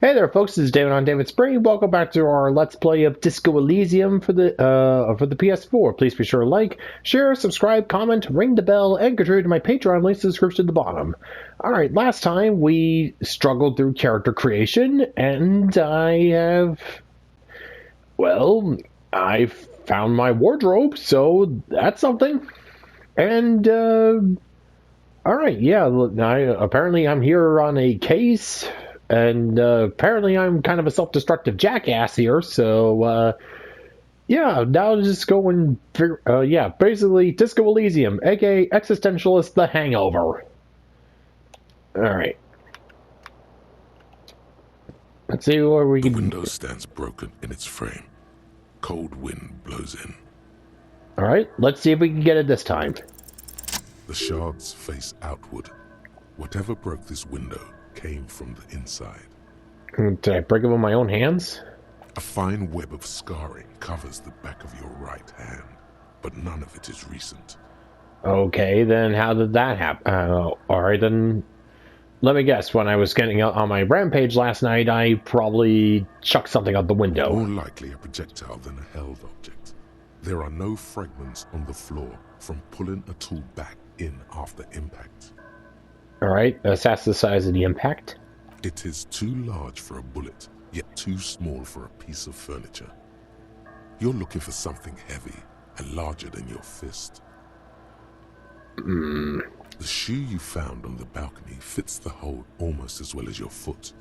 Hey there, folks. This is David on David's Brain. Welcome back to our Let's Play of Disco Elysium for the PS4. Please be sure to like, share, subscribe, comment, ring the bell, and contribute to my Patreon. Links in the description at the bottom. All right, last time we struggled through character creation, and I found my wardrobe, so that's something. And all right, yeah. Apparently I'm here on a case. And apparently I'm kind of a self-destructive jackass here, so yeah, now I'll just go and figure, basically Disco Elysium, aka Existentialist The Hangover. Alright. Let's see where we can... The window stands broken in its frame. Cold wind blows in. Alright, let's see if we can get it this time. The shards face outward. Whatever broke this window came from the inside. Did I break it with my own hands? A fine web of scarring covers the back of your right hand, but none of it is recent. Okay, then how did that happen? Alright, then let me guess. When I was getting out on my rampage last night, I probably chucked something out the window. More likely a projectile than a held object. There are no fragments on the floor from pulling a tool back in after impact. Alright, assess the size of the impact. It is too large for a bullet, yet too small for a piece of furniture. You're looking for something heavy and larger than your fist. The shoe you found on the balcony fits the hole almost as well as your foot.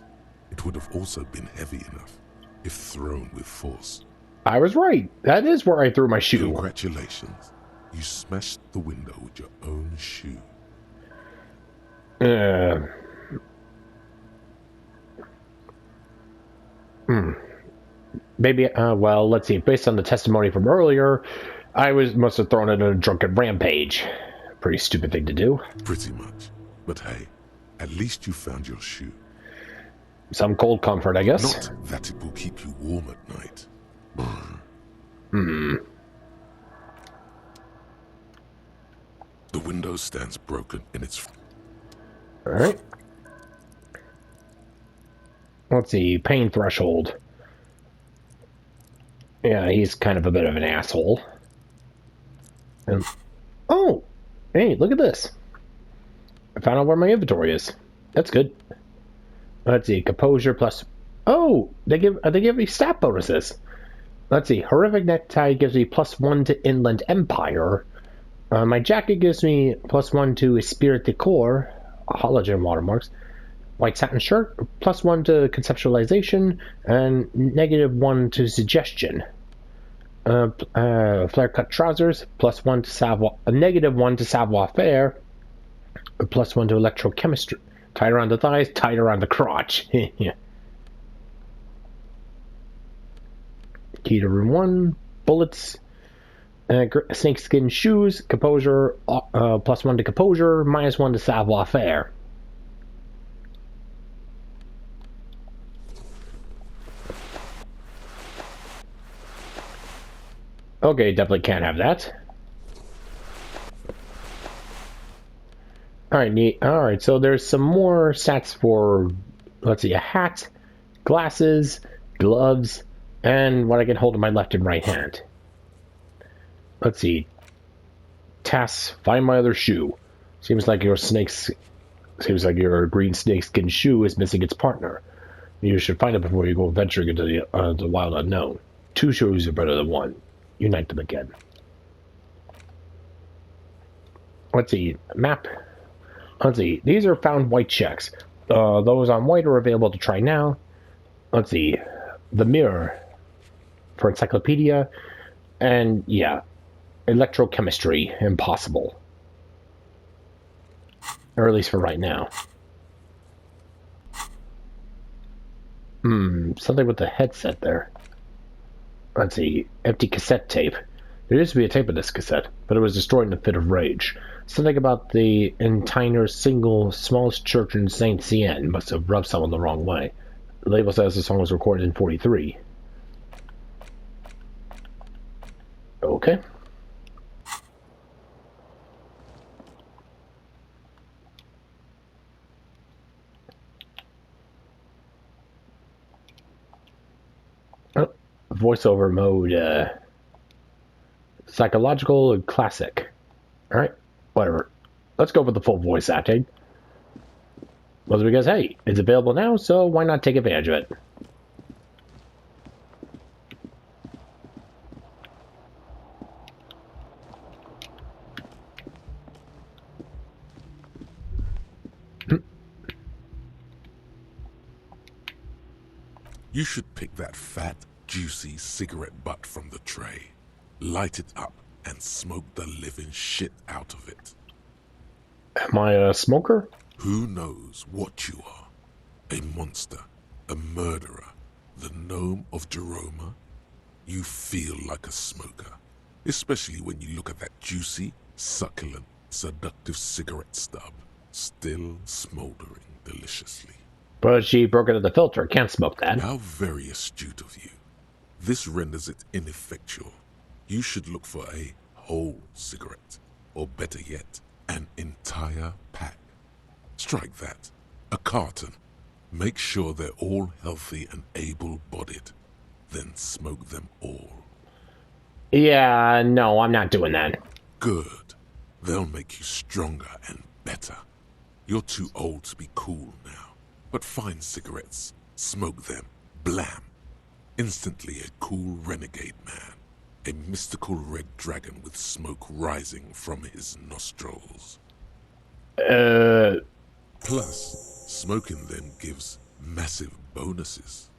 It would have also been heavy enough if thrown with force. I was right. That is where I threw my shoe. Congratulations. You smashed the window with your own shoe. Maybe, well, let's see. Based on the testimony from earlier, must have thrown it in a drunken rampage. Pretty stupid thing to do. Pretty much. But hey, at least you found your shoe. Some cold comfort, I guess. Not that it will keep you warm at night. The window stands broken in its... Alright. Let's see. Pain threshold. Yeah, he's kind of a bit of an asshole. And, oh! Hey, look at this. I found out where my inventory is. That's good. Let's see. Composure plus... Oh! They give me stat bonuses. Let's see. Horrific necktie gives me +1 to Inland Empire. My jacket gives me +1 to Esprit de Corps. Halogen watermarks. White satin shirt, +1 to conceptualization, and -1 to suggestion. Flare cut trousers, +1 to savoir, -1 to savoir-faire, +1 to electrochemistry. Tight around the thighs, tight around the crotch. Yeah. Key to room 1, bullets, snakeskin shoes, composure, +1 to composure, -1 to savoir-faire. Okay, definitely can't have that. Alright, neat. Alright, so there's some more stats for, let's see, a hat, glasses, gloves, and what I can hold in my left and right hand. Let's see. Tasks, find my other shoe. Seems like your green snakeskin shoe is missing its partner. You should find it before you go venturing into the wild unknown. 2 shoes are better than 1. Unite them again. Let's see. Map. Let's see. These are found white checks. Those on white are available to try now. Let's see. The mirror for encyclopedia. And yeah. Electrochemistry. Impossible. Or at least for right now. Something with the headset there. Let's see. Empty cassette tape. There used to be a tape of this cassette, but it was destroyed in a fit of rage. Something about the entire single smallest church in Saint Cien must have rubbed someone the wrong way. The label says the song was recorded in 43. Okay. Oh, voiceover mode, psychological and classic. Alright, whatever. Let's go with the full voice acting. Mostly because, hey, it's available now, so why not take advantage of it? You should pick that fat, juicy cigarette butt from the tray, light it up, and smoke the living shit out of it. Am I a smoker? Who knows what you are? A monster, a murderer, the gnome of Jeroma? You feel like a smoker, especially when you look at that juicy, succulent, seductive cigarette stub, still smoldering deliciously. But she broke into the filter. Can't smoke that. How very astute of you. This renders it ineffectual. You should look for a whole cigarette, or better yet, an entire pack. Strike that. A carton. Make sure they're all healthy and able-bodied. Then smoke them all. Yeah, no, I'm not doing that. Good. They'll make you stronger and better. You're too old to be cool now. But find cigarettes, smoke them, blam. Instantly a cool renegade man. A mystical red dragon with smoke rising from his nostrils. Plus, smoking them gives massive bonuses.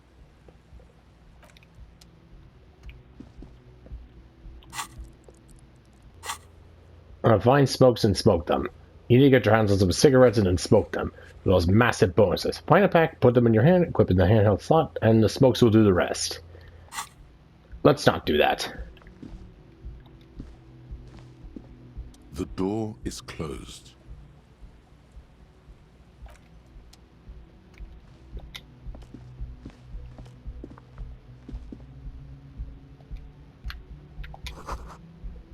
Find smokes and smoke them. You need to get your hands on some cigarettes and then smoke them. Those massive bonuses. Find a pack, put them in your hand, equip in the handheld slot, and the smokes will do the rest. Let's not do that. The door is closed.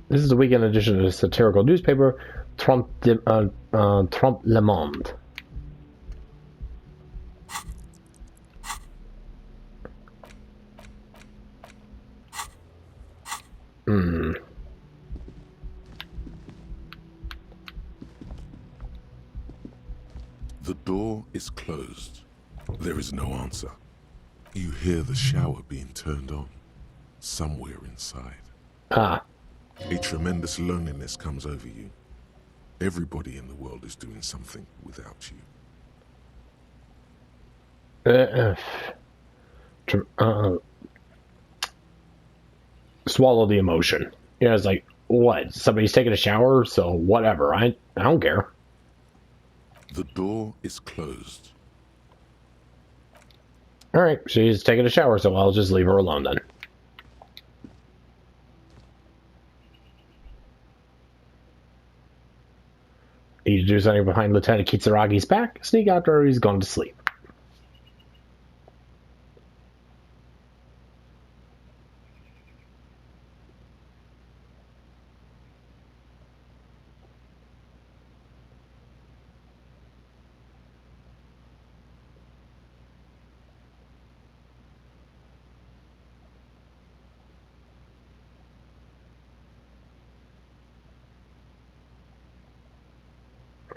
This is the weekend edition of the satirical newspaper, Trompe Le Monde. The door is closed. There is no answer. You hear the shower being turned on, somewhere inside. Ah. A tremendous loneliness comes over you. Everybody in the world is doing something without you. Swallow the emotion. Yeah, it's like, what? Somebody's taking a shower, so whatever. I don't care. The door is closed. Alright, she's taking a shower, so I'll just leave her alone then. Need to do something behind Lieutenant Katsuragi's back, sneak after he's gone to sleep.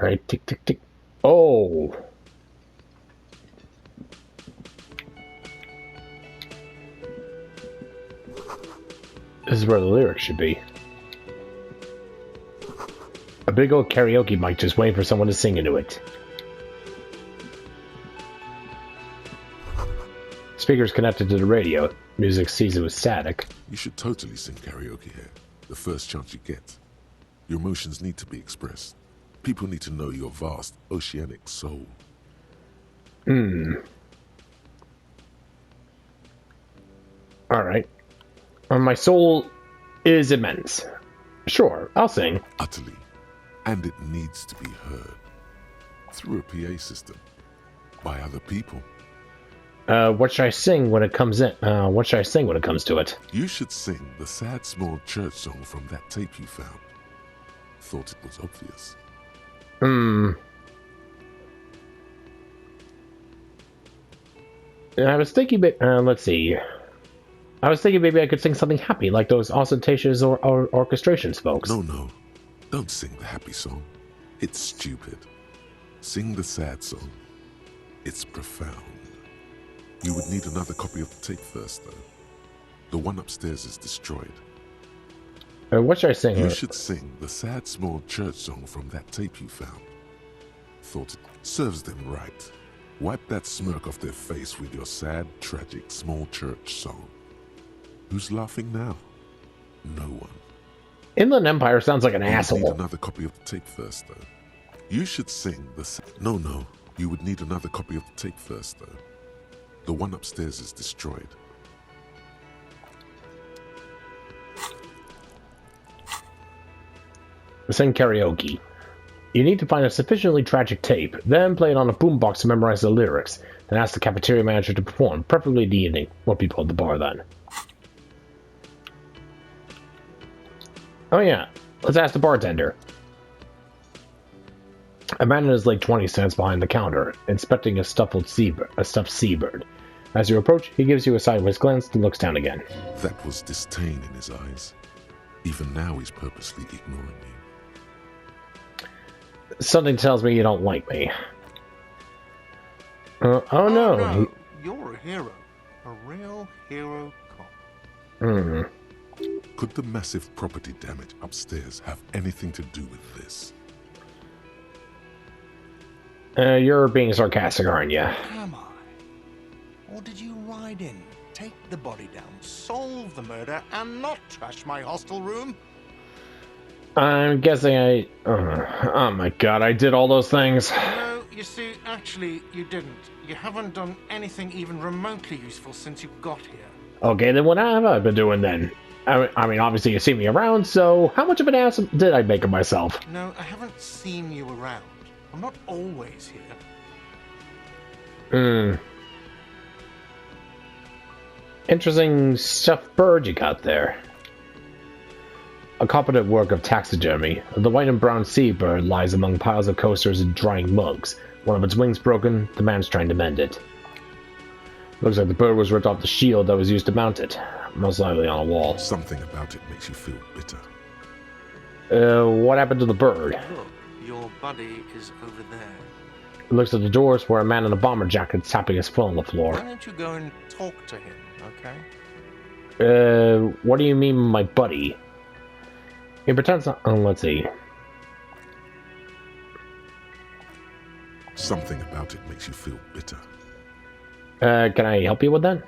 Alright, tick, tick, tick. Oh! This is where the lyrics should be. A big old karaoke mic just waiting for someone to sing into it. Speakers connected to the radio. Music sees it with static. You should totally sing karaoke here, the first chance you get. Your emotions need to be expressed. People need to know your vast, oceanic soul. Alright. My soul is immense. Sure, I'll sing. Utterly. And it needs to be heard. Through a PA system. By other people. What should I sing when it comes in? What should I sing when it comes to it? You should sing the sad small church song from that tape you found. Thought it was obvious. I was thinking, but let's see. I was thinking maybe I could sing something happy, like those ostentatious or orchestrations folks. No. Don't sing the happy song. It's stupid. Sing the sad song. It's profound. You would need another copy of the tape first, though. The one upstairs is destroyed. What should I sing? You should sing the sad small church song from that tape you found. Thought it serves them right. Wipe that smirk off their face with your sad, tragic, small church song. Who's laughing now? No one. Inland Empire sounds like an You asshole. would need another copy of the tape first, though. You should sing the... No. You would need another copy of the tape first, though. The one upstairs is destroyed. Sing karaoke. You need to find a sufficiently tragic tape, then play it on a boombox to memorize the lyrics, then ask the cafeteria manager to perform, preferably in the evening. More people at the bar then. Oh yeah, let's ask the bartender. A man in his late 20s stands behind the counter, inspecting a stuffed seabird. As you approach, he gives you a sideways glance and looks down again. That was disdain in his eyes. Even now he's purposely ignoring you. Something tells me you don't like me. Oh no. You're a hero. A real hero cop. Could the massive property damage upstairs have anything to do with this? You're being sarcastic, aren't you? Am I? Or did you ride in, take the body down, solve the murder, and not trash my hostel room? I'm guessing oh my god, I did all those things. No, you see, actually, you didn't. You haven't done anything even remotely useful since you got here. Okay, then what have I been doing then? I mean, obviously you see me around, so how much of an ass did I make of myself? No, I haven't seen you around. I'm not always Hmm. here. Interesting stuffed bird you got there. A competent work of taxidermy. The white and brown seabird lies among piles of coasters and drying mugs. One of its wings broken, the man's trying to mend it. Looks like the bird was ripped off the shield that was used to mount it. Most likely on a wall. Something about it makes you feel bitter. What happened to the bird? Look, your buddy is over there. He looks at the doors where a man in a bomber jacket is tapping his foot on the floor. Why don't you go and talk to him, okay? What do you mean, my buddy? He pretends not. Oh, let's see. Something about it makes you feel bitter. Can I help you with that?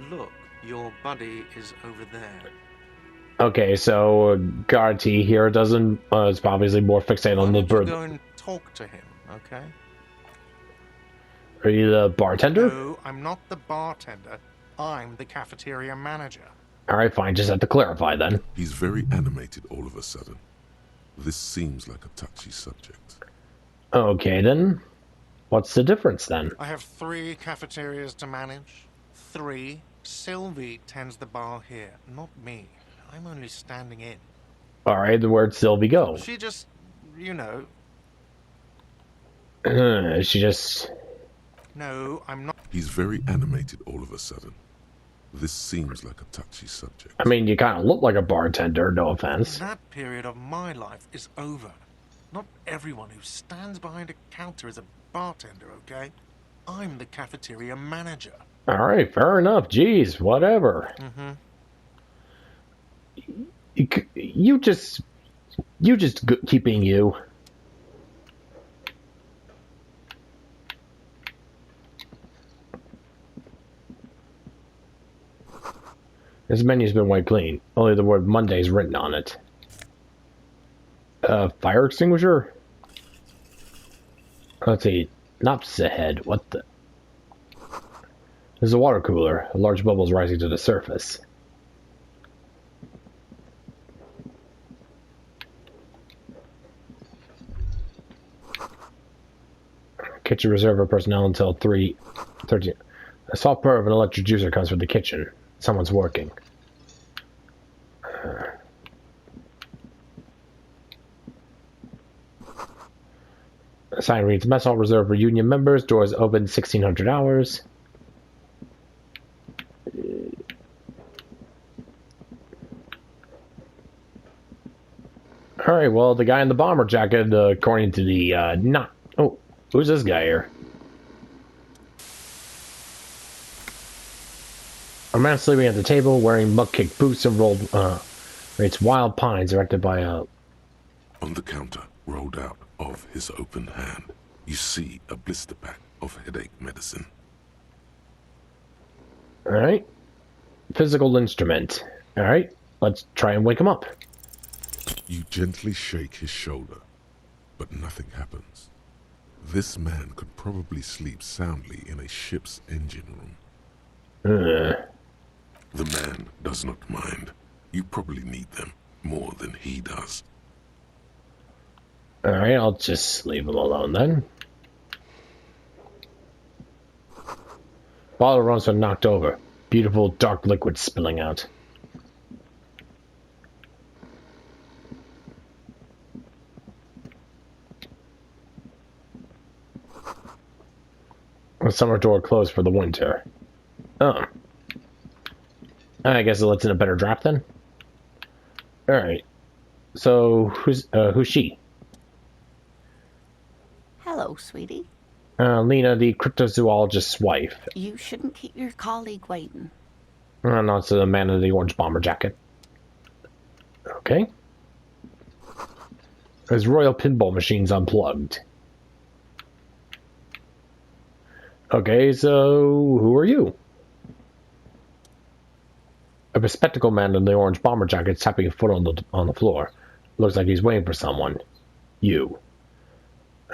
Look, your buddy is over there. Okay, so Garty here doesn't. Is obviously more fixated on the bird. Go and talk to him, okay? Are you the bartender? No, I'm not the bartender. I'm the cafeteria manager. All right, fine. Just have to clarify then. He's very animated all of a sudden. This seems like a touchy subject. Okay, then. What's the difference then? I have 3 cafeterias to manage. 3. Sylvie tends the bar here, not me. I'm only standing in. All right, then where'd Sylvie go? She just, you know. She just. No, I'm not. He's very animated all of a sudden. This seems like a touchy subject. I mean, you kind of look like a bartender, no offense. That period of my life is over. Not everyone who stands behind a counter is a bartender, okay? I'm the cafeteria manager. All right, fair enough. Jeez, whatever. You just keep being you. This menu's been wiped clean. Only the word Monday's written on it. Fire extinguisher? Let's see. Nops ahead. What the? There's a water cooler. Large bubbles rising to the surface. Kitchen reserved for personnel until 3:13. A soft purr of an electric juicer comes from the kitchen. Someone's working. A sign reads, Mess Hall reserved for union members. Doors open 1600 hours. All right, well, the guy in the bomber jacket, according to the, not... Oh, who's this guy here? A man sleeping at the table, wearing buck-kick boots and rolled, rates wild pines erected by a... On the counter, rolled out of his open hand, you see a blister pack of headache medicine. All right. Physical instrument. All right, let's try and wake him up. You gently shake his shoulder, but nothing happens. This man could probably sleep soundly in a ship's engine room. The man does not mind. You probably need them more than he does. Alright, I'll just leave him alone then. Bottle runs are knocked over. Beautiful dark liquid spilling out. The summer door closed for the winter. Oh. I guess it lets in a better draft then. Alright. So, who's she? Hello, sweetie. Lena, the cryptozoologist's wife. You shouldn't keep your colleague waiting. No, it's the man in the orange bomber jacket. Okay. His royal pinball machine's unplugged. Okay, so who are you? A bespectacled man in the orange bomber jacket tapping a foot on the floor. Looks like he's waiting for someone. You.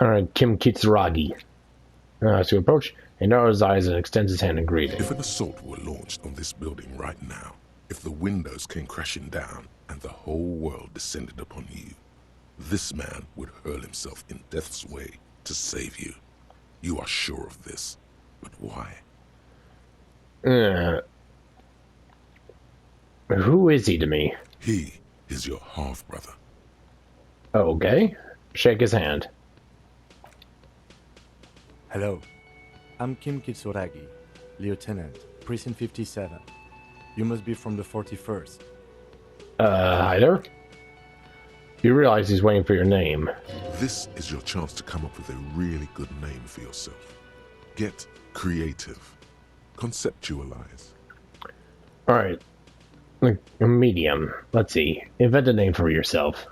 Alright, Kim Katsuragi. As you approach, he narrows his eyes and extends his hand in greeting. If an assault were launched on this building right now, if the windows came crashing down and the whole world descended upon you, this man would hurl himself in death's way to save you. You are sure of this, but why? Who is he to me? He is your half-brother. Okay. Shake his hand. Hello, I'm Kim Katsuragi, Lieutenant, Precinct 57. You must be from the 41st. Hi there. You realize he's waiting for your name. This is your chance to come up with a really good name for yourself. Get creative. Conceptualize. Alright. A medium. Let's see. Invent a name for yourself.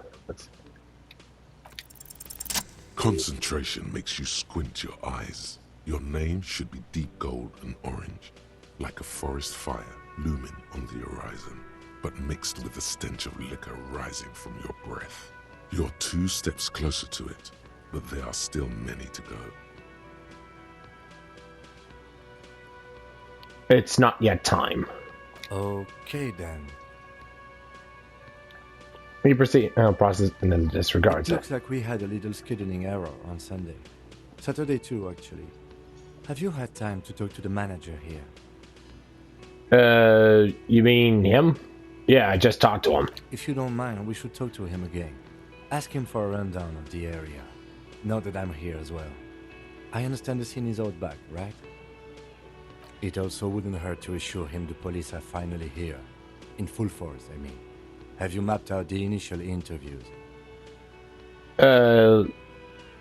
Concentration makes you squint your eyes. Your name should be deep gold and orange, like a forest fire looming on the horizon, but mixed with the stench of liquor rising from your breath. You're 2 steps closer to it, but there are still many to go. It's not yet time. Okay then. You proceed, process, and then disregard. It looks like we had a little scheduling error on Sunday. Saturday too, actually. Have you had time to talk to the manager here? You mean him? Yeah, I just talked to him. If you don't mind, we should talk to him again. Ask him for a rundown of the area. Now that I'm here as well. I understand the scene is out back, right? It also wouldn't hurt to assure him the police are finally here. In full force, I mean. Have you mapped out the initial interviews?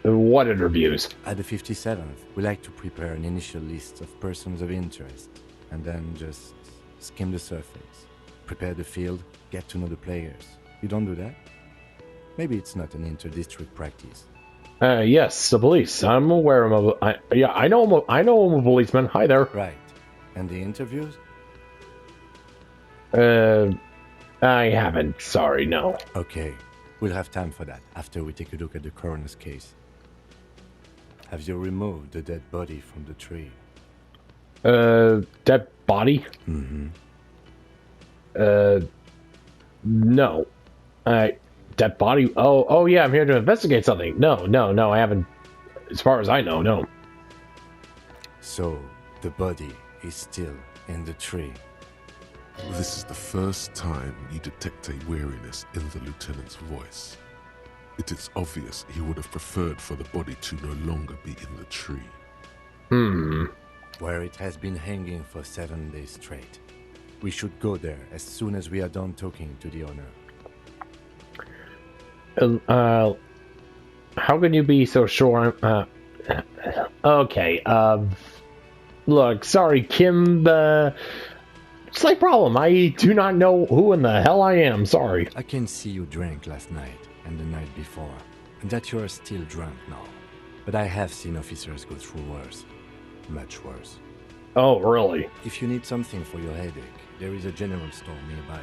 What interviews? At the 57th, we like to prepare an initial list of persons of interest, and then just skim the surface. Prepare the field, get to know the players. You don't do that? Maybe it's not an inter-district practice. Yes, the police. I'm aware of him. I know him. I know him, a policeman. Hi there. Right. And the interviews? I haven't. Sorry, no. Okay. We'll have time for that after we take a look at the coroner's case. Have you removed the dead body from the tree? Dead body? Mm-hmm. No. Dead body? Oh, yeah, I'm here to investigate something. No, I haven't. As far as I know, no. So, the body is still in the tree. This is the first time you detect a weariness in the lieutenant's voice. It is obvious he would have preferred for the body to no longer be in the tree. Where it has been hanging for 7 days straight. We should go there as soon as we are done talking to the owner. How can you be so sure okay, look, sorry, Kim, slight problem. I do not know who in the hell I am, sorry. I can see you drank last night and the night before, and that you are still drunk now. But I have seen officers go through worse. Much worse. Oh, really? If you need something for your headache, there is a general store nearby.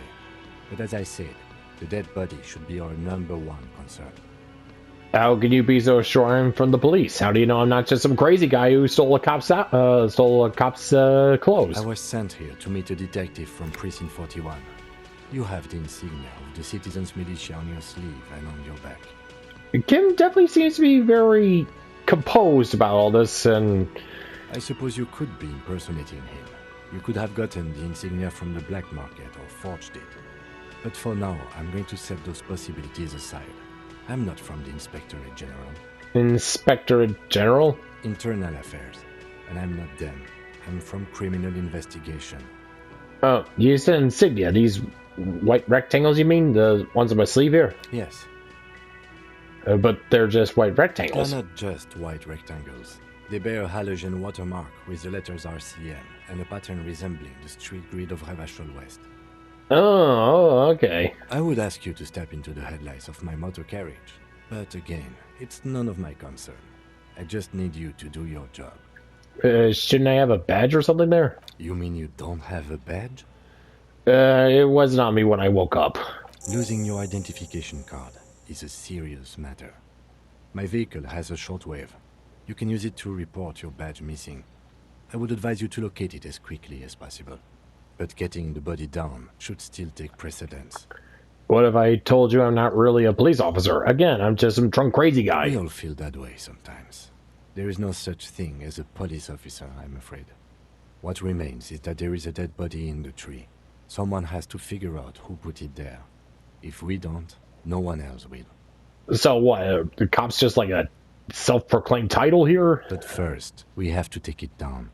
But as I said, the dead body should be our #1 concern. How can you be so sure I'm from the police? How do you know I'm not just some crazy guy who stole a cop's clothes? I was sent here to meet a detective from Precinct 41. You have the insignia of the Citizens Militia on your sleeve and on your back. Kim definitely seems to be very composed about all this, and I suppose you could be impersonating him. You could have gotten the insignia from the black market or forged it. But for now, I'm going to set those possibilities aside. I'm not from the Inspectorate General. Inspectorate General? Internal Affairs. And I'm not them. I'm from Criminal Investigation. Oh, you said insignia. These white rectangles, you mean? The ones on my sleeve here? Yes. But they're just white rectangles. They're not just white rectangles. They bear a halogen watermark with the letters RCM and a pattern resembling the street grid of Ravachol West. Oh, okay. I would ask you to step into the headlights of my motor carriage, but again, it's none of my concern. I just need you to do your job. Shouldn't I have a badge or something there? You mean you don't have a badge? It wasn't on me when I woke up. Losing your identification card is a serious matter. My vehicle has a shortwave. You can use it to report your badge missing. I would advise you to locate it as quickly as possible. But getting the body down should still take precedence. What if I told you I'm not really a police officer? Again, I'm just some drunk crazy guy. We all feel that way sometimes. There is no such thing as a police officer, I'm afraid. What remains is that there is a dead body in the tree. Someone has to figure out who put it there. If we don't, no one else will. So what, the cop's just like a self-proclaimed title here? But first, we have to take it down.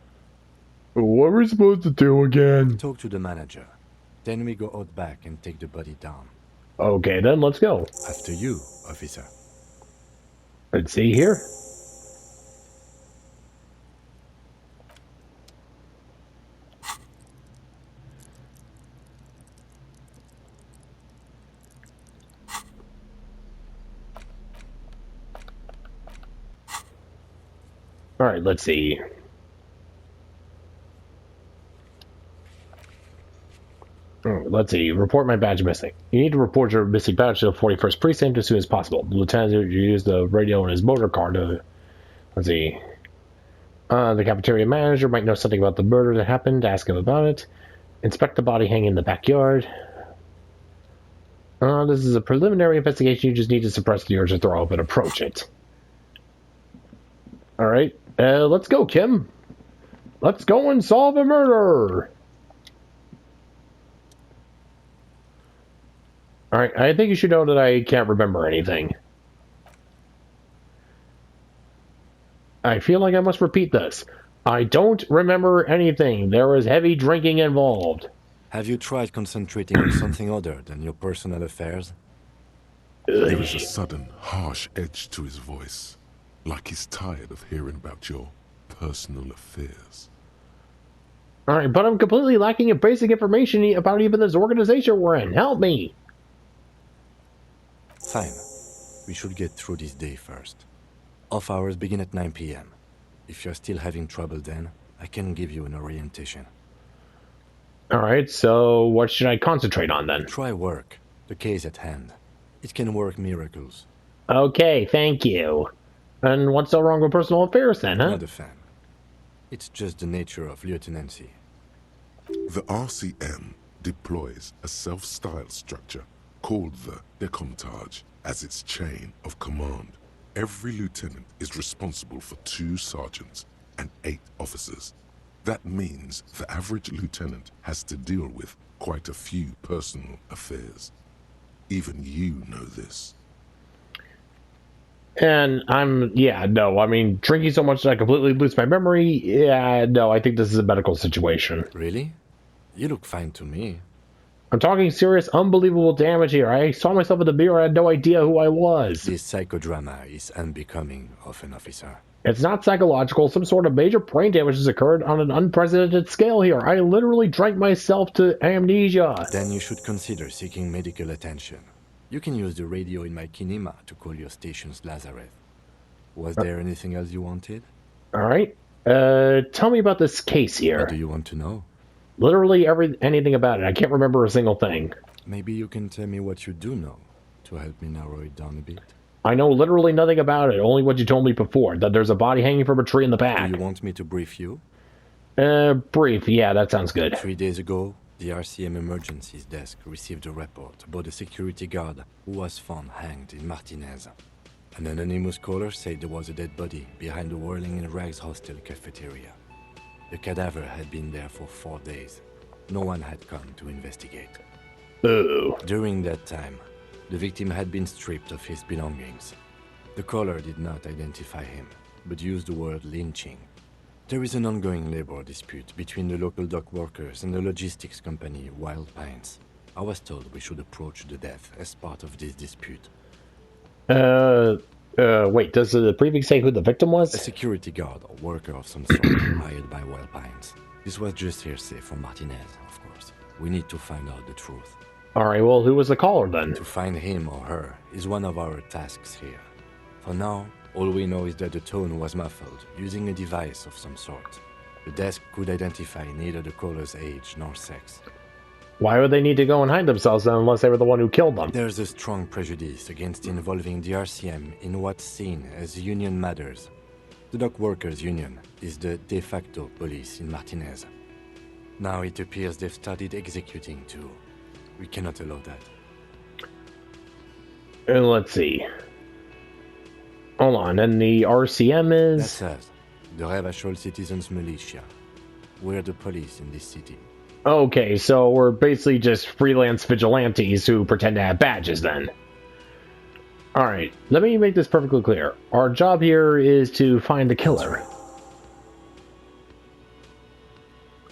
What are we supposed to do again? Talk to the manager. Then we go out back and take the body down. Okay, then let's go. After you, officer. Let's see here. All right, let's see. Let's see. Report my badge missing. You need to report your missing badge to the 41st Precinct as soon as possible. The lieutenant used the radio in his motor car to... Let's see. The cafeteria manager might know something about the murder that happened. Ask him about it. Inspect the body hanging in the backyard. This is a preliminary investigation. You just need to suppress the urge to throw up and approach it. Alright. Let's go, Kim. Let's go and solve a murder. Alright, I think you should know that I can't remember anything. I feel like I must repeat this. I don't remember anything. There was heavy drinking involved. Have you tried concentrating on something other than your personal affairs? There is a sudden, harsh edge to his voice, like he's tired of hearing about your personal affairs. Alright, but I'm completely lacking in basic information about even this organization we're in. Help me! Fine. We should get through this day first. Off hours begin at 9 p.m. If you're still having trouble then, I can give you an orientation. Alright, so what should I concentrate on then? Try work. The case at hand. It can work miracles. Okay, thank you. And what's so wrong with personal affairs then, huh? Not a fan. It's just the nature of lieutenancy. The RCM deploys a self-styled structure called the Decomptage as its chain of command. Every lieutenant is responsible for 2 sergeants and 8 officers. That means the average lieutenant has to deal with quite a few personal affairs. Even you know this. And I mean, drinking so much that I completely lose my memory, I think this is a medical situation. Really? You look fine to me. I'm talking serious, unbelievable damage here. I saw myself in the mirror. I had no idea who I was. This psychodrama is unbecoming of an officer. It's not psychological. Some sort of major brain damage has occurred on an unprecedented scale here. I literally drank myself to amnesia. Then you should consider seeking medical attention. You can use the radio in my kinema to call your station's Lazareth. Was there anything else you wanted? All right. Tell me about this case here. What do you want to know? Literally anything about it. I can't remember a single thing. Maybe you can tell me what you do know to help me narrow it down a bit. I know literally nothing about it. Only what you told me before. That there's a body hanging from a tree in the back. Do you want me to brief you? Brief. Yeah, that sounds good. 3 days ago, the RCM Emergencies Desk received a report about a security guard who was found hanged in Martinez. An anonymous caller said there was a dead body behind the Whirling in Rags hostel cafeteria. The cadaver had been there for 4 days. No one had come to investigate. Ooh. During that time, the victim had been stripped of his belongings. The caller did not identify him, but used the word lynching. There is an ongoing labor dispute between the local dock workers and the logistics company Wild Pines. I was told we should approach the death as part of this dispute. Wait, does the briefing say who the victim was? A security guard or worker of some sort hired by Wild Pines. This was just hearsay from Martinez, of course. We need to find out the truth. Alright, well, who was the caller then? To find him or her is one of our tasks here. For now, all we know is that the tone was muffled, using a device of some sort. The desk could identify neither the caller's age nor sex. Why would they need to go and hide themselves then unless they were the one who killed them? There's a strong prejudice against involving the RCM in what's seen as union matters. The dock workers' union is the de facto police in Martinez. Now it appears they've started executing too. We cannot allow that. Let's see. Hold on, and the RCM is... That's us, the Revachol Citizens Militia. We're the police in this city. Okay, so we're basically just freelance vigilantes who pretend to have badges then. Alright, let me make this perfectly clear. Our job here is to find the killer.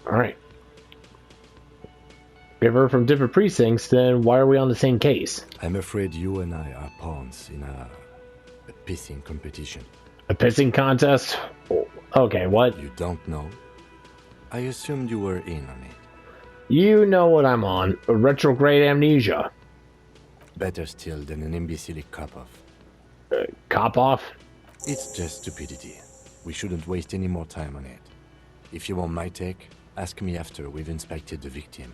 Alright. If we're from different precincts, then why are we on the same case? I'm afraid you and I are pawns in a pissing competition. A pissing contest? Okay, what? You don't know? I assumed you were in on it. You know what I'm on. A retrograde amnesia. Better still than an imbecilic cop-off. Cop-off? It's just stupidity. We shouldn't waste any more time on it. If you want my take, ask me after we've inspected the victim.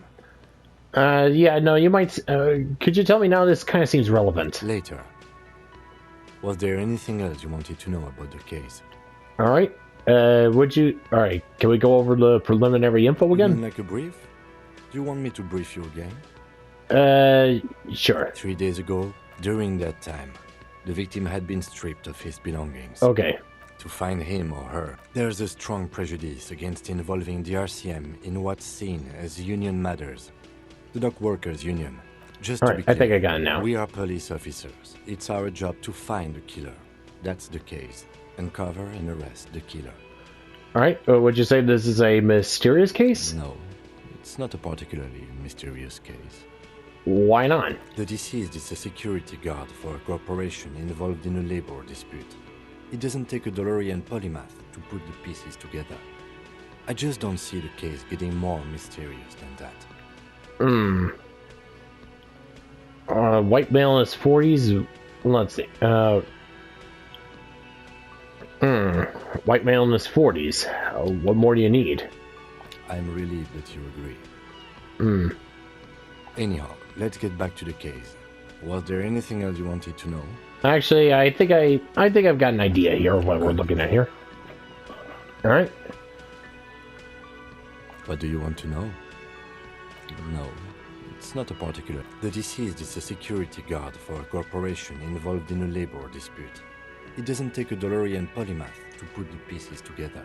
Yeah, no, you might... could you tell me now? This kind of seems relevant. Later. Was there anything else you wanted to know about the case? Alright. Would you... Alright, can we go over the preliminary info You again? mean like a brief? Do you want me to brief you again? Sure. 3 days ago, during that time, the victim had been stripped of his belongings. Okay. To find him or her, there's a strong prejudice against involving the RCM in what's seen as union matters. The dock workers' union. Just to be Alright, clear, I think I got it now. we are police officers. It's our job to find the killer. That's the case. Uncover and arrest the killer. Alright, would you say this is a mysterious case? No, it's not a particularly mysterious case. Why not? The deceased is a security guard for a corporation involved in a labor dispute. It doesn't take a DeLorean polymath to put the pieces together. I just don't see the case getting more mysterious than that. White male in his 40s. Let's see. White male in his 40s. What more do you need? I'm relieved that you agree. Anyhow, let's get back to the case. Was there anything else you wanted to know? Actually, I think I've got an idea here of what we're looking at here. All right. What do you want to know? No, it's not a particular. The deceased is a security guard for a corporation involved in a labor dispute. It doesn't take a DeLorean polymath to put the pieces together.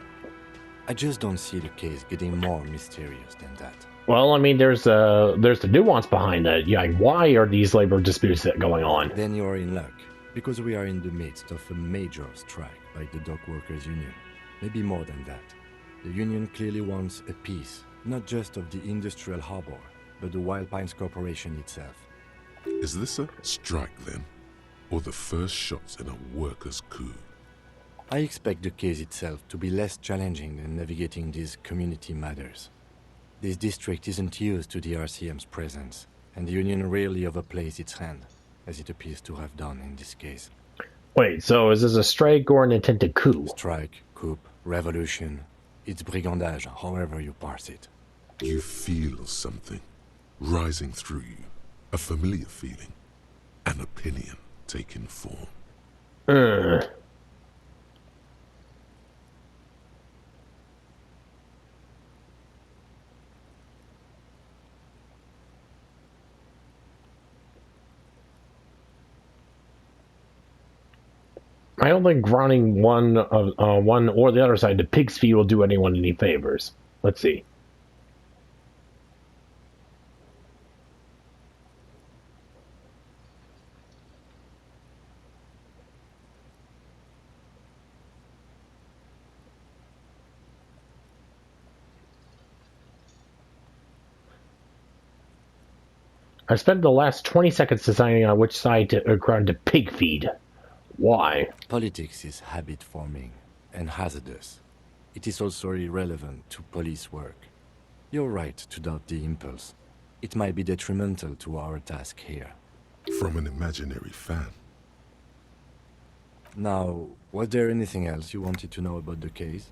I just don't see the case getting more mysterious than that. Well, I mean, there's the nuance behind that. Yeah, why are these labor disputes going on? Then you're in luck, because we are in the midst of a major strike by the dock workers' union. Maybe more than that. The union clearly wants a piece, not just of the industrial harbor, but the Wild Pines Corporation itself. Is this a strike then? Or the first shots in a workers' coup? I expect the case itself to be less challenging than navigating these community matters. This district isn't used to the RCM's presence, and the Union rarely overplays its hand, as it appears to have done in this case. Wait, so is this a strike or an attempted coup? Strike, coup, revolution. It's brigandage, however you parse it. You feel something rising through you, a familiar feeling, an opinion taking form. I don't think grounding one or the other side to pig's feet will do anyone any favors. Let's see. I spent the last 20 seconds deciding on which side to ground to pig feed. Why? Politics is habit-forming and hazardous. It is also irrelevant to police work. You're right to doubt the impulse. It might be detrimental to our task here. From an imaginary fan. Now, was there anything else you wanted to know about the case?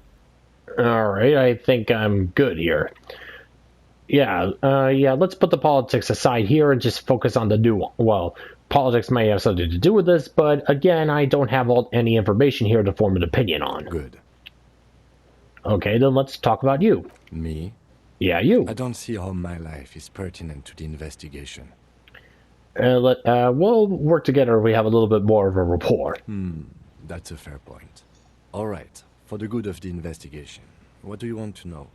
Alright, I think I'm good here. Yeah, let's put the politics aside here and just focus on the new one. Well, politics may have something to do with this, but again, I don't have any information here to form an opinion on. Good. Okay, then let's talk about you. Me? Yeah, you. I don't see how my life is pertinent to the investigation. We'll work together if we have a little bit more of a rapport. That's a fair point. All right, for the good of the investigation, what do you want to know?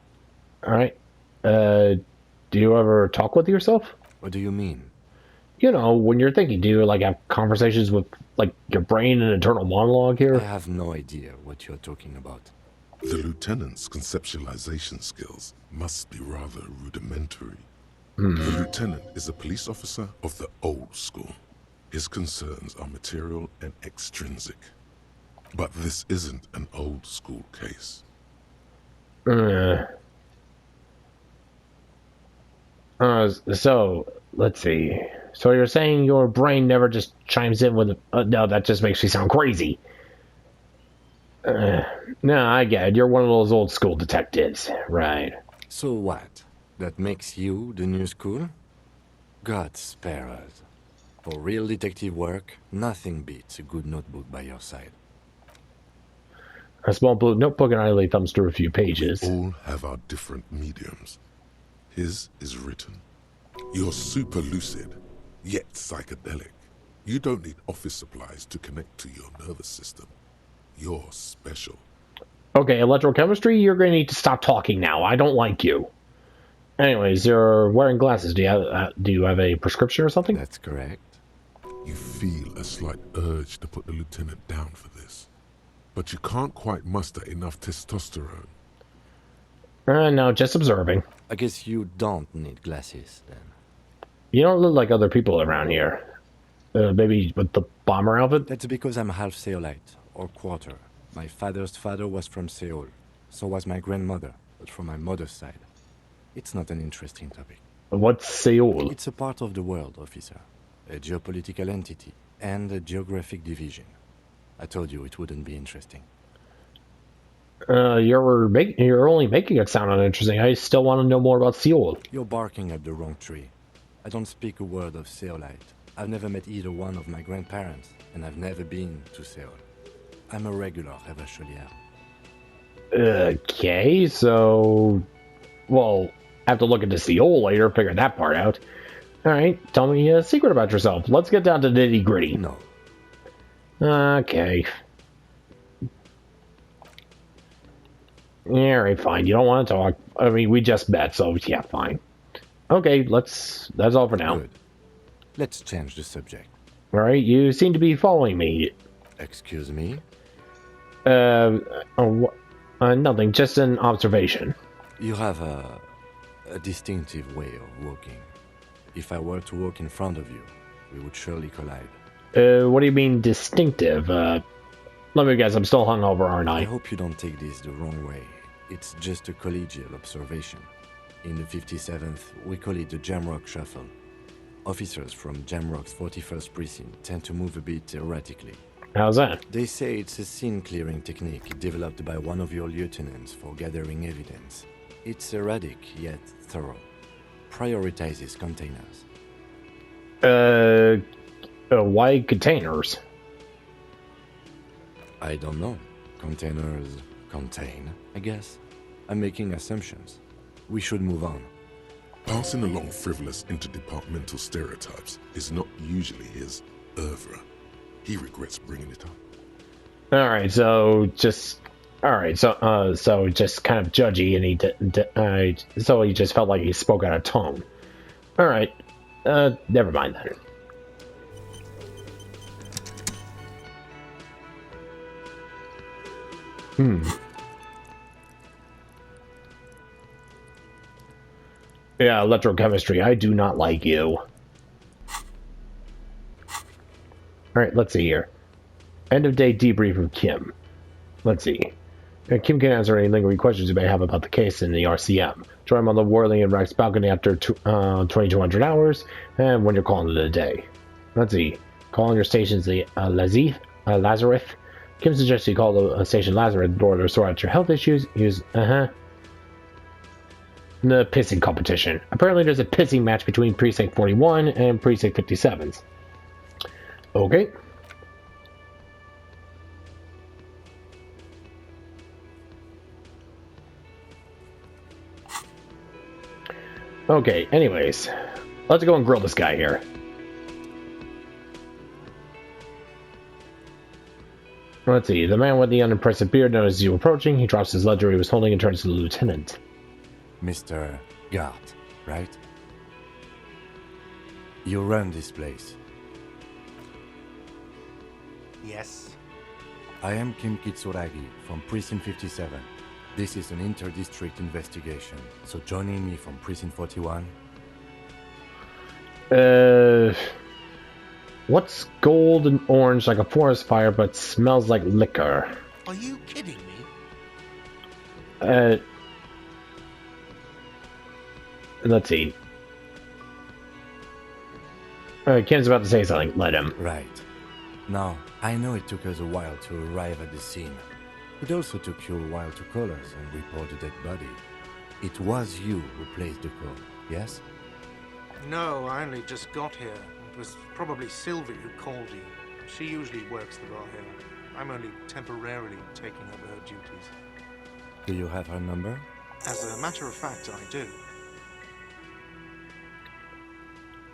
Alright. Do you ever talk with yourself? What do you mean? You know, when you're thinking, do you, have conversations with, your brain and internal monologue here? I have no idea what you're talking about. The lieutenant's conceptualization skills must be rather rudimentary. The lieutenant is a police officer of the old school. His concerns are material and extrinsic. But this isn't an old school case. So, let's see. So you're saying your brain never just chimes in with no, that just makes me sound crazy. No, I get it. You're one of those old school detectives. Right. So what? That makes you the new school? God spare us. For real detective work, nothing beats a good notebook by your side. A small blue notebook and idly thumbs through a few pages. We all have our different mediums. His is written. You're super lucid, yet psychedelic. You don't need office supplies to connect to your nervous system. You're special. Okay, electrochemistry, you're going to need to stop talking now. I don't like you. Anyways, you're wearing glasses. Do you have a prescription or something? That's correct. You feel a slight urge to put the lieutenant down for this. But you can't quite muster enough testosterone. No, just observing. I guess you don't need glasses, then. You don't look like other people around here. Maybe with the bomber outfit? That's because I'm half Seolite, or quarter. My father's father was from Seoul. So was my grandmother, but from my mother's side. It's not an interesting topic. What's Seoul? It's a part of the world, officer. A geopolitical entity, and a geographic division. I told you it wouldn't be interesting. You're only making it sound uninteresting. I still want to know more about Seoul. You're barking up the wrong tree. I don't speak a word of Seolite. I've never met either one of my grandparents, and I've never been to Seoul. I'm a regular Revacholier. Okay, so... Well, I have to look into Seoul later, figure that part out. Alright, tell me a secret about yourself. Let's get down to nitty-gritty. No. Okay. Alright, fine. You don't want to talk. I mean, we just met, so yeah, fine. Okay, that's all for now. Good. Let's change the subject. Alright, you seem to be following me. Excuse me? Nothing, just an observation. You have a distinctive way of walking. If I were to walk in front of you, we would surely collide. What do you mean distinctive? Let me guess, I'm still hungover, aren't I I? hope you don't take this the wrong way. It's just a collegial observation. In the 57th, we call it the Jamrock Shuffle. Officers from Jamrock's 41st Precinct tend to move a bit erratically. How's that? They say it's a scene-clearing technique developed by one of your lieutenants for gathering evidence. It's erratic, yet thorough. Prioritizes containers. Why containers? I don't know. Containers contain, I guess. I'm making assumptions. We should move on. Passing along frivolous interdepartmental stereotypes is not usually his oeuvre. He regrets bringing it up. Alright, so just just kind of judgy, and so he just felt like he spoke out of tone. Alright, never mind then. Yeah, electrochemistry, I do not like you. Alright, let's see here. End of day debrief of Kim. Let's see. Kim can answer any lingering questions you may have about the case in the RCM. Join him on the Whirling and Rex balcony after 2200 hours, and when you're calling it a day. Let's see. Calling your station's the Lazarus. Kim suggests you call the station Lazarus in order to sort out your health issues. Use, The pissing competition. Apparently there's a pissing match between Precinct 41 and Precinct 57's. Okay. Okay, anyways. Let's go and grill this guy here. Let's see. The man with the unimpressive beard notices you approaching. He drops his ledger he was holding and turns to the lieutenant. Mr. Gart, right? You run this place. Yes. I am Kim Katsuragi from Precinct 57. This is an inter-district investigation, so joining me from Precinct 41? What's gold and orange like a forest fire but smells like liquor? Are you kidding me? Let's see. Kim's about to say something. Let him. Right. Now, I know it took us a while to arrive at the scene. It also took you a while to call us and report the dead body. It was you who placed the call, yes? No, I only just got here. It was probably Sylvie who called you. She usually works the bar here. I'm only temporarily taking over her duties. Do you have her number? As a matter of fact, I do.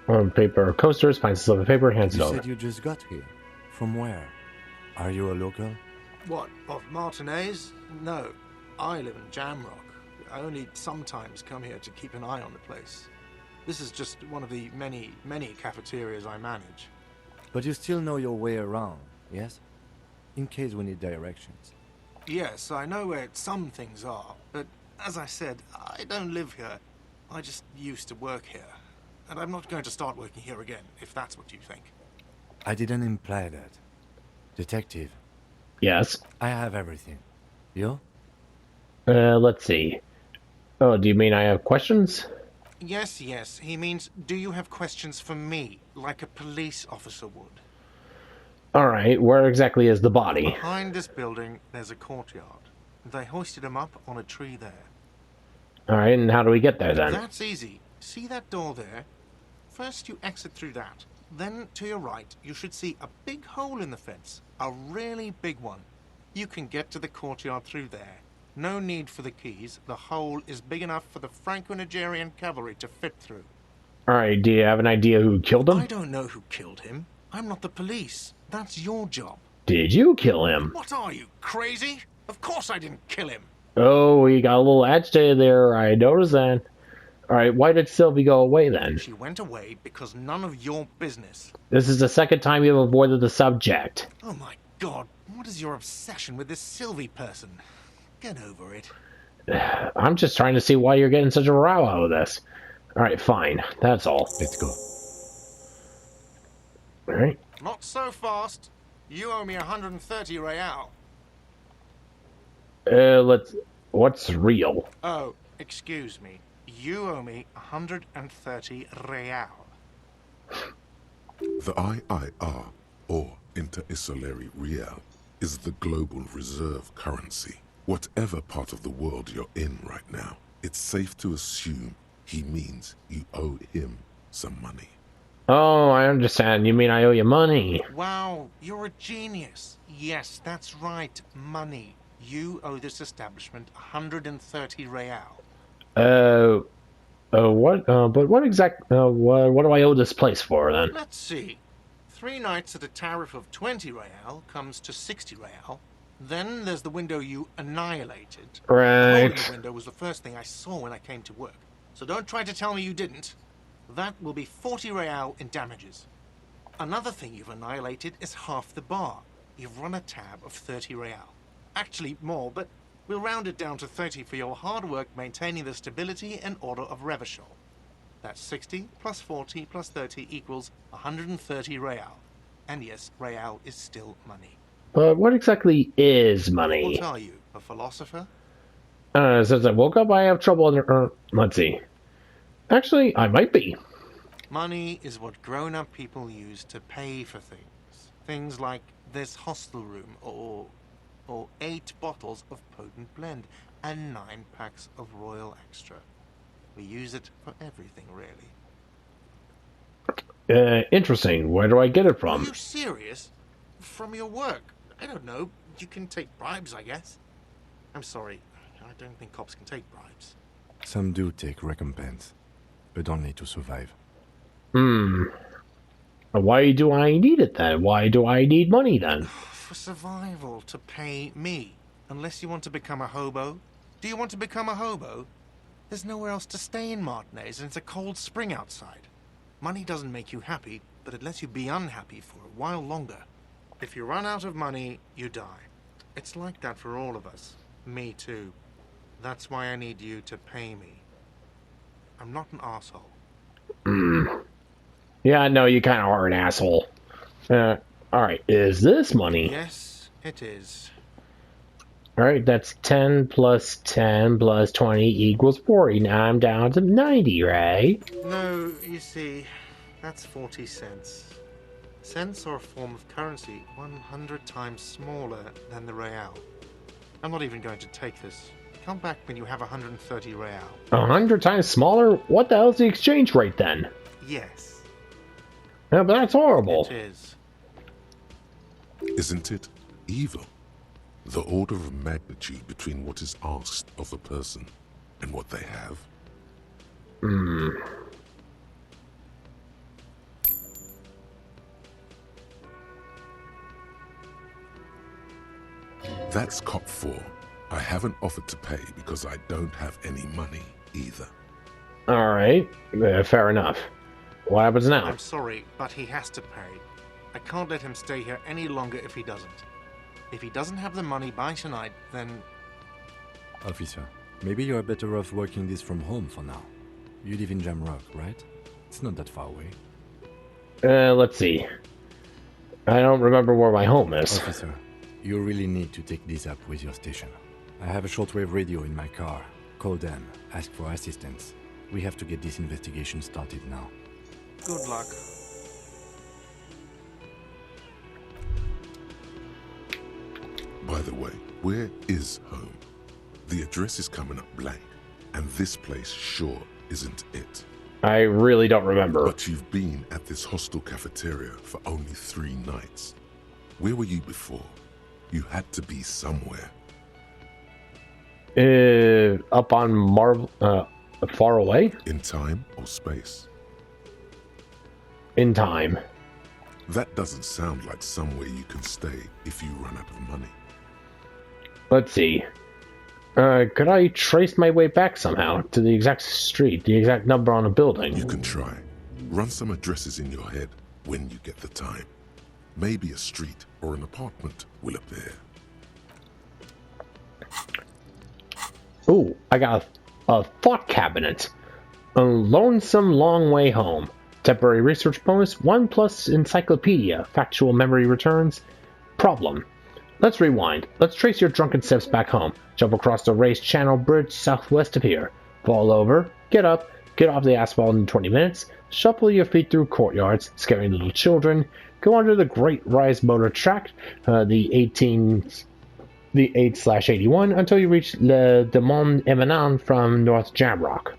On paper coasters, finds a slip of paper, hands it You over. said you just got here. From where? Are you a local? What, of Martinez? No, I live in Jamrock. I only sometimes come here to keep an eye on the place. This is just one of the many, many cafeterias I manage. But you still know your way around, yes? In case we need directions. Yes, I know where some things are, but as I said, I don't live here. I just used to work here. And I'm not going to start working here again, if that's what you think. I didn't imply that. Detective, Yes. I have everything. You? Let's see. Oh, do you mean I have questions? Yes, yes. He means, do you have questions for me, like a police officer would? Alright, where exactly is the body? Behind this building, there's a courtyard. They hoisted him up on a tree there. Alright, and how do we get there then? That's easy. See that door there? First you exit through that. Then, to your right, you should see a big hole in the fence. A really big one. You can get to the courtyard through there. No need for the keys. The hole is big enough for the Franco-Nigerian cavalry to fit through. Alright, do you have an idea who killed him? I don't know who killed him. I'm not the police. That's your job. Did you kill him? What are you, crazy? Of course I didn't kill him. Oh, he got a little agitated there. I noticed that. Alright, why did Sylvie go away then? She went away because none of your business. This is the second time you've avoided the subject. Oh my god, what is your obsession with this Sylvie person? Get over it. I'm just trying to see why you're getting such a row out of this. Alright, fine. That's all. Let's go. Alright. Not so fast. You owe me 130 real. What's real? Oh, excuse me. You owe me 130 real. The IIR, or Inter-Isolary Real, is the global reserve currency. Whatever part of the world you're in right now, it's safe to assume he means you owe him some money. Oh, I understand. You mean I owe you money? Wow, you're a genius. Yes, that's right. Money. You owe this establishment 130 real. But what what do I owe this place for then? Let's see. 3 nights at a tariff of 20 real comes to 60 real. Then there's the window you annihilated. The hole in the Right. window was the first thing I saw when I came to work. So don't try to tell me you didn't. That will be 40 real in damages. Another thing you've annihilated is half the bar. You've run a tab of 30 real. Actually more, but we'll round it down to 30 for your hard work maintaining the stability and order of Revachol. That's 60 plus 40 plus 30 equals 130 real. And yes, real is still money. But what exactly is What money? are you, a philosopher? Since I woke up, I have trouble. Let's see. Actually, I might be. Money is what grown-up people use to pay for things. Things like this hostel room, or 8 bottles of potent blend, and 9 packs of Royal Extra. We use it for everything, really. Interesting. Where do I get it Are from? you serious? From your work? I don't know. You can take bribes, I guess. I'm sorry. I don't think cops can take bribes. Some do take recompense, but only to survive. Why do I need it then? Why do I need money then? For survival, to pay me. Unless you want to become a hobo. Do you want to become a hobo? There's nowhere else to stay in Martinez, and it's a cold spring outside. Money doesn't make you happy, but it lets you be unhappy for a while longer. If you run out of money, you die. It's like that for all of us. Me too. That's why I need you to pay me. I'm not an asshole. Yeah, I know you kind of are an asshole. Alright, is this money? Yes, it is. Alright, that's 10 plus 10 plus 20 equals 40. Now I'm down to 90, right? No, you see, that's 40 cents. Cents are a form of currency 100 times smaller than the real. I'm not even going to take this. Come back when you have 130 real. 100 times smaller? What the hell's the exchange rate then? Yes, Yeah, but that's horrible. it is. Isn't it evil? The order of magnitude between what is asked of a person and what they have. That's cop 4. I haven't offered to pay because I don't have any money either. Alright, fair enough. What happens now? I'm sorry, but he has to pay. I can't let him stay here any longer if he doesn't. If he doesn't have the money by tonight, then... Officer, maybe you're better off working this from home for now. You live in Jamrock, right? It's not that far away. Let's see. I don't remember where my home is. Officer, you really need to take this up with your station. I have a shortwave radio in my car. Call them, ask for assistance. We have to get this investigation started now. Good luck. By the way, where is home? The address is coming up blank, and this place sure isn't it. I really don't remember. But you've been at this hostel cafeteria for only 3 nights. Where were you before? You had to be somewhere. Up on far away? In time or space? In time. That doesn't sound like somewhere you can stay if you run out of money. Let's see. Could I trace my way back somehow to the exact street, the exact number on a building? You can try. Run some addresses in your head when you get the time. Maybe a street or an apartment will appear. Ooh, I got a thought cabinet. A lonesome long way home. Temporary research bonus, 1 plus encyclopedia. Factual memory returns. Problem. Let's rewind. Let's trace your drunken steps back home. Jump across the raised channel bridge southwest of here. Fall over. Get up. Get off the asphalt in 20 minutes. Shuffle your feet through courtyards, scaring little children. Go under the Great Rise Motor Track, the 8/81, until you reach Le Demont Eminent from North Jamrock.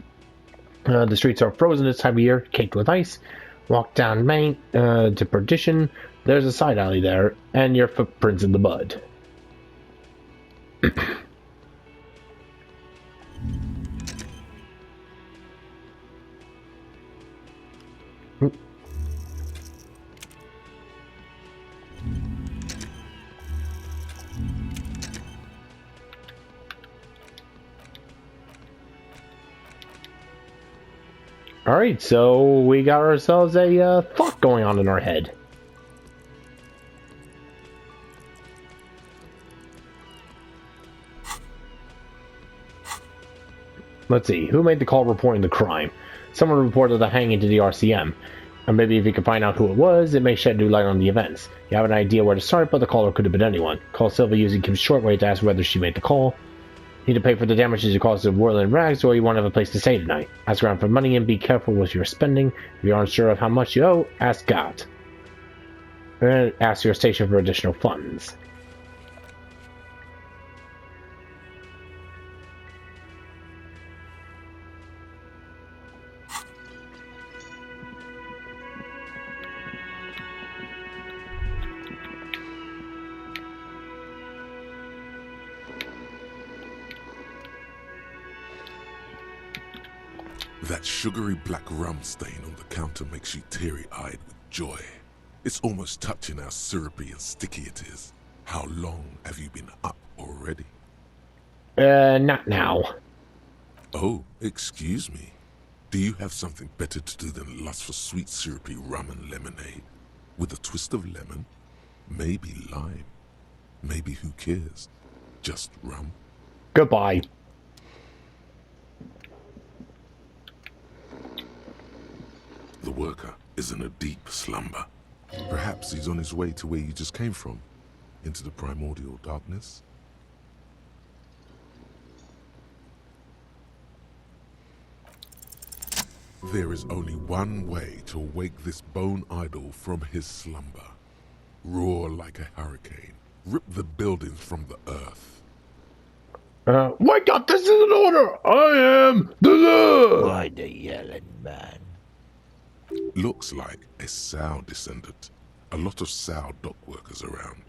The streets are frozen this time of year, caked with ice. Walk down Main to Perdition. There's a side alley there, and your footprints in the mud. Alright, so we got ourselves a thought going on in our head. Let's see, who made the call reporting the crime? Someone reported the hanging to the RCM. And maybe if you can find out who it was, it may shed new light on the events. You have an idea where to start, but the caller could have been anyone. Call Sylvia using Kim's shortwave to ask whether she made the call. Need to pay for the damages you caused to Whirling Rags, or you won't have a place to stay tonight. Ask around for money and be careful with your spending. If you aren't sure of how much you owe, ask God. And ask your station for additional funds. That sugary black rum stain on the counter makes you teary-eyed with joy. It's almost touching how syrupy and sticky it is. How long have you been up already? Not now. Oh, excuse me. Do you have something better to do than lust for sweet syrupy rum and lemonade? With a twist of lemon? Maybe lime? Maybe who cares? Just rum? Goodbye. The worker is in a deep slumber. Perhaps he's on his way to where you just came from, into the primordial darkness. There is only one way to wake this bone idol from his slumber. Roar like a hurricane. Rip the buildings from the earth. Wake up! This is an order! I am the Lord! Why the yelling, man? Looks like a Sow descendant. A lot of Sow dock workers around.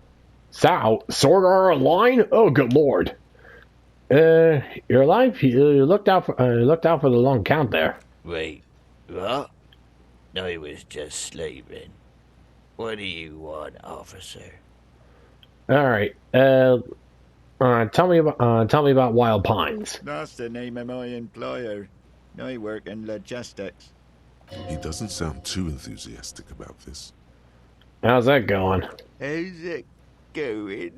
Sow? Sword our line? Oh, good lord. You're alive? You looked out for the long count there. Wait, what? I was just sleeping. What do you want, officer? Alright, tell me about Wild Pines. That's the name of my employer. I work in logistics. He doesn't sound too enthusiastic about this. How's that going? How's it going?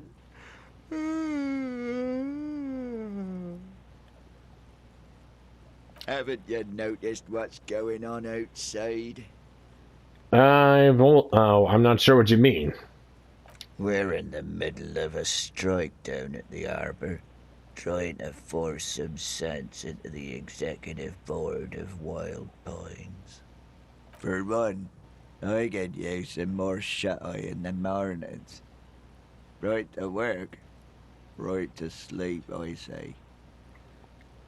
Haven't you noticed what's going on outside? I'm not sure what you mean. We're in the middle of a strike down at the harbour, trying to force some sense into the executive board of Wild Pines. For one, I get you some more shut-eye in the mornings. Right to work, right to sleep, I say.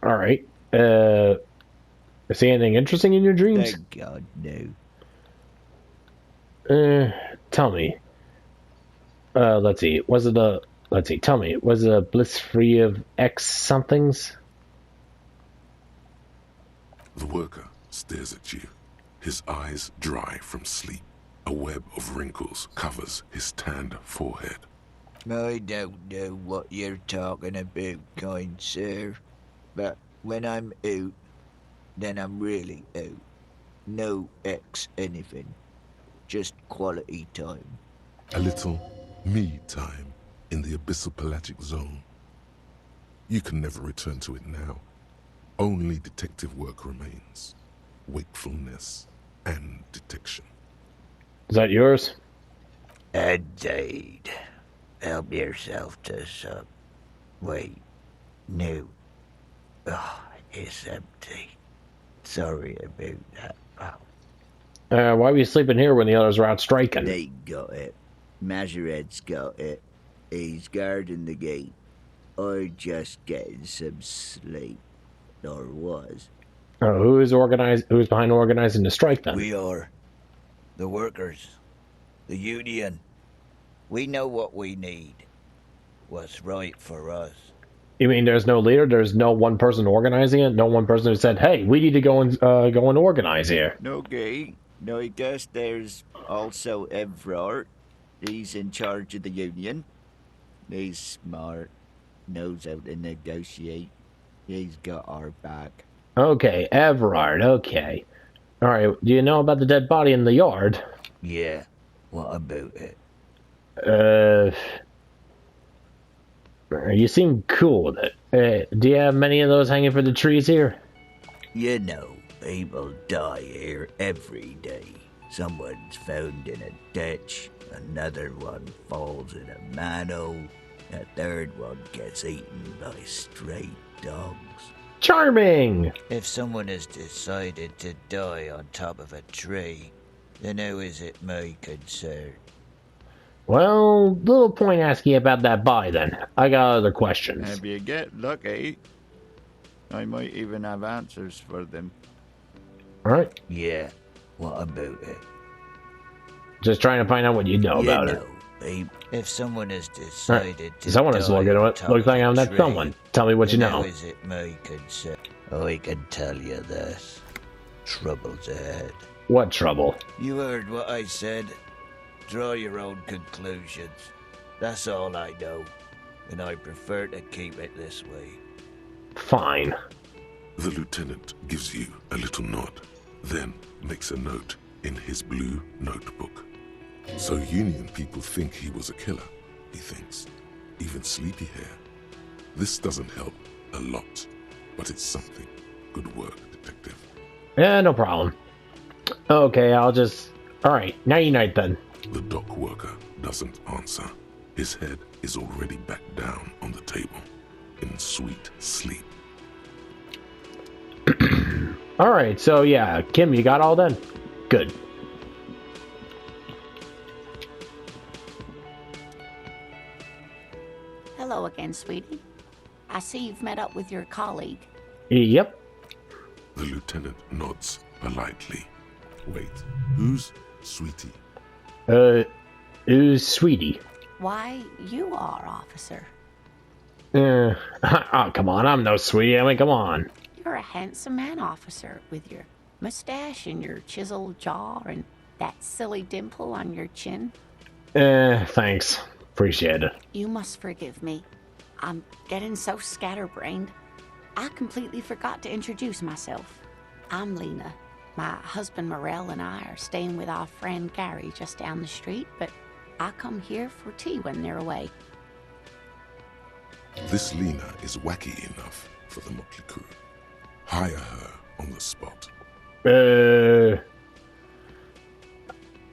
Alright, see anything interesting in your dreams? Thank God, no. Tell me. Let's see, tell me, was it a bliss free of X somethings? The worker stares at you, his eyes dry from sleep. A web of wrinkles covers his tanned forehead. I don't know what you're talking about, kind sir. But when I'm out, then I'm really out. No X anything. Just quality time. A little me time in the abyssal pelagic zone. You can never return to it now. Only detective work remains. wakefulness, and detection. Is that yours? Indeed. Help yourself to some. Wait. No. Oh, it's empty. Sorry about that, pal. Why were you sleeping here when the others were out striking? They got it. Majorette's got it. He's guarding the gate. I'm just getting some sleep. Or was. Who's behind organizing the strike then? We are. The workers. The union. We know what we need. What's right for us. You mean there's no leader? There's no one person organizing it? No one person who said, "Hey, we need to go and organize here." Okay. Now I guess there's also Evrard. He's in charge of the union. He's smart. Knows how to negotiate. He's got our back. Okay, Everard. Okay. All right. Do you know about the dead body in the yard? Yeah. What about it? You seem cool with it. Do you have many of those hanging for the trees here? You know, people die here every day. Someone's found in a ditch, another one falls in a manhole, a third one gets eaten by stray dogs. Charming! If someone has decided to die on top of a tree, then how is it my concern? Well, little point asking about that body then. I got other questions. If you get lucky, I might even have answers for them. Alright. Yeah, what about it? Just trying to find out what you know about it. Babe, if someone has decided to Someone is looking at it. Looks like I'm that someone. Tell me what you know. How is it my concern? I can tell you this. Trouble's ahead. What trouble? You heard what I said. Draw your own conclusions. That's all I know, and I prefer to keep it this way. Fine. The lieutenant gives you a little nod, then makes a note in his blue notebook. So Union people think he was a killer, he thinks. Even sleepy hair. This doesn't help a lot, but it's something. Good work, detective. Yeah, no problem. Okay, I'll just... Alright, nighty-night then. The dock worker doesn't answer. His head is already back down on the table, in sweet sleep. Alright, so yeah, Kim, you got all done? Good. Hello again, sweetie. I see you've met up with your colleague. Yep. The lieutenant nods politely. Wait, who's Sweetie? Who's Sweetie? Why, you are, officer. Oh, come on, I'm no Sweetie. I mean, come on. You're a handsome man, officer, with your mustache and your chiseled jaw and that silly dimple on your chin. Thanks. Appreciate it. You must forgive me. I'm getting so scatterbrained. I completely forgot to introduce myself. I'm Lena. My husband Morel and I are staying with our friend Gary just down the street, but I come here for tea when they're away. This Lena is wacky enough for the motley crew. Hire her on the spot.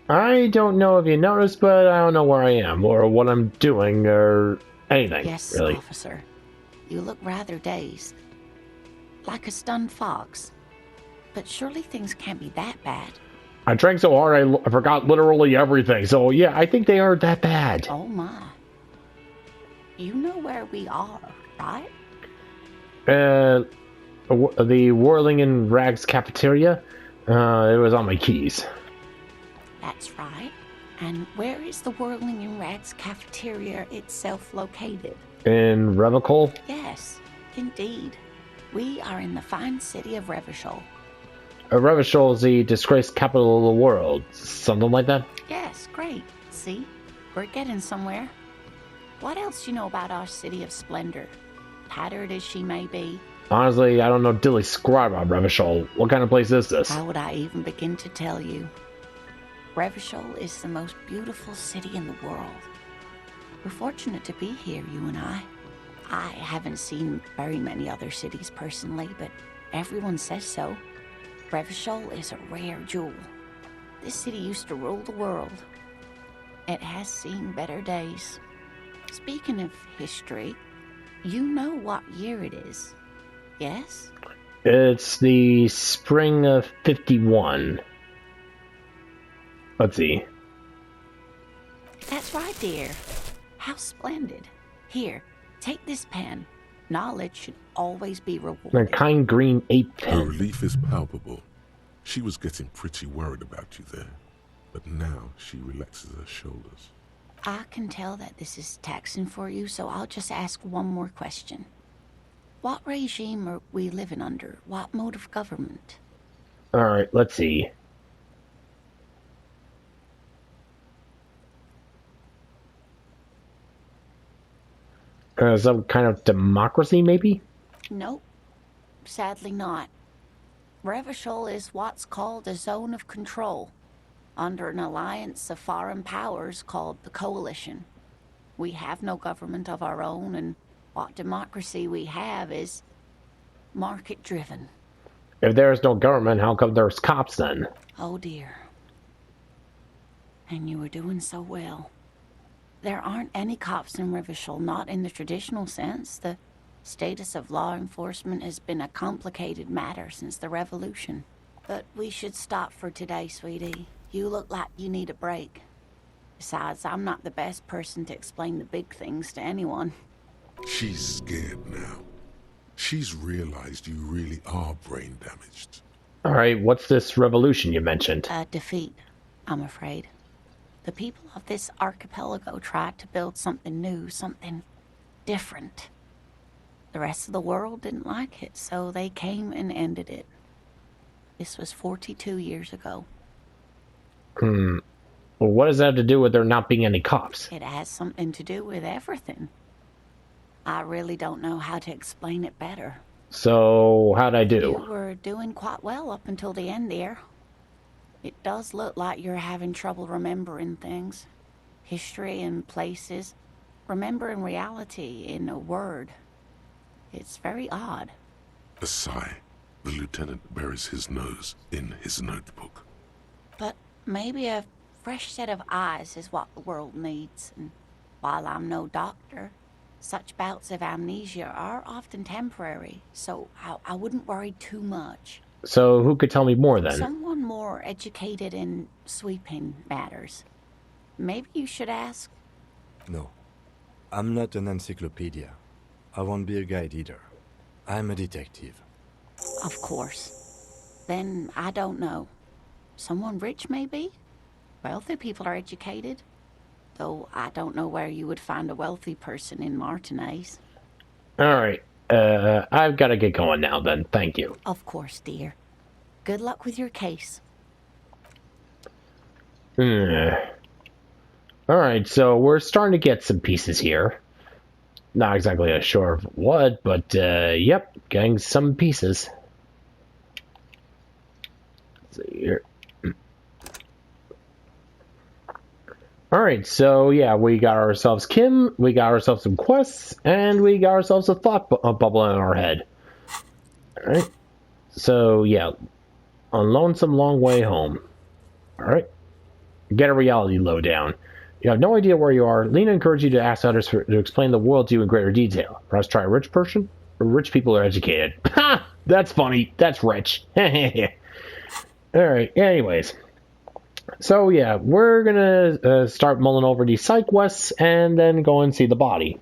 I don't know if you noticed, but I don't know where I am, or what I'm doing, or anything, Yes, really. officer. You look rather dazed. Like a stunned fox. But surely things can't be that bad. I drank so hard I forgot literally everything, so yeah, I think they aren't that bad. Oh my. You know where we are, right? The Whirling in Rags cafeteria? It was on my keys. That's right. And where is the Whirling in Rags cafeteria itself located? In Revachol? Yes, indeed. We are in the fine city of Revachol. Revachol is the disgraced capital of the world. Something like that? Yes, great. See? We're getting somewhere. What else do you know about our city of splendor? Tattered as she may be. Honestly, I don't know dilly squat about Revachol. What kind of place is this? How would I even begin to tell you? Revachol is the most beautiful city in the world. We're fortunate to be here, you and I. I haven't seen very many other cities personally, but everyone says so. Revachol is a rare jewel. This city used to rule the world. It has seen better days. Speaking of history, you know what year it is, yes? It's the spring of 51. Let's see. That's right, dear. How splendid. Here, take this pen. Knowledge should always be A rewarded. kind green ape Her pen. relief is palpable. She was getting pretty worried about you there, but now she relaxes her shoulders. I can tell that this is taxing for you, so I'll just ask one more question. What regime are we living under? What mode of government? Alright, let's see. Some kind of democracy, maybe? Nope. Sadly not. Revachol is what's called a zone of control, under an alliance of foreign powers called the Coalition. We have no government of our own, and what democracy we have is market-driven. If there's no government, how come there's cops then? Oh dear. And you were doing so well. There aren't any cops in Revachol, not in the traditional sense. The status of law enforcement has been a complicated matter since the revolution. But we should stop for today, sweetie. You look like you need a break. Besides, I'm not the best person to explain the big things to anyone. She's scared now. She's realized you really are brain damaged. Alright, what's this revolution you mentioned? A defeat, I'm afraid. The people of this archipelago tried to build something new, something different. The rest of the world didn't like it, so they came and ended it. This was 42 years ago. Well, what does that have to do with there not being any cops? It has something to do with everything. I really don't know how to explain it better. So, how'd I do? You were doing quite well up until the end there. It does look like you're having trouble remembering things. History and places. Remembering reality in a word. It's very odd. A sigh. The lieutenant buries his nose in his notebook. But maybe a fresh set of eyes is what the world needs. And while I'm no doctor, such bouts of amnesia are often temporary, so I wouldn't worry too much. So, who could tell me more then? Someone more educated in sweeping matters. Maybe you should ask. No. I'm not an encyclopedia. I won't be a guide either. I'm a detective. Of course. Then I don't know. Someone rich, maybe? Wealthy people are educated. Though I don't know where you would find a wealthy person in Martinez. Alright, I've got to get going now then. Thank you. Of course, dear. Good luck with your case. Alright, so we're starting to get some pieces here. Not exactly sure of what, but yep, getting some pieces. Let's see here. Alright, so yeah, we got ourselves Kim, we got ourselves some quests, and we got ourselves a thought bubble in our head. Alright, so yeah, a lonesome long way home. Alright, get a reality lowdown. You have no idea where you are. Lena encouraged you to ask others to explain the world to you in greater detail. Perhaps try a rich person? Rich people are educated. Ha! That's funny. That's rich. Alright, anyways. So yeah, we're gonna start mulling over these side quests and then go and see the body.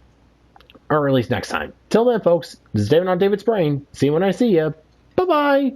Or at least next time. Till then, folks, this is David on David's Brain. See you when I see you. Bye-bye!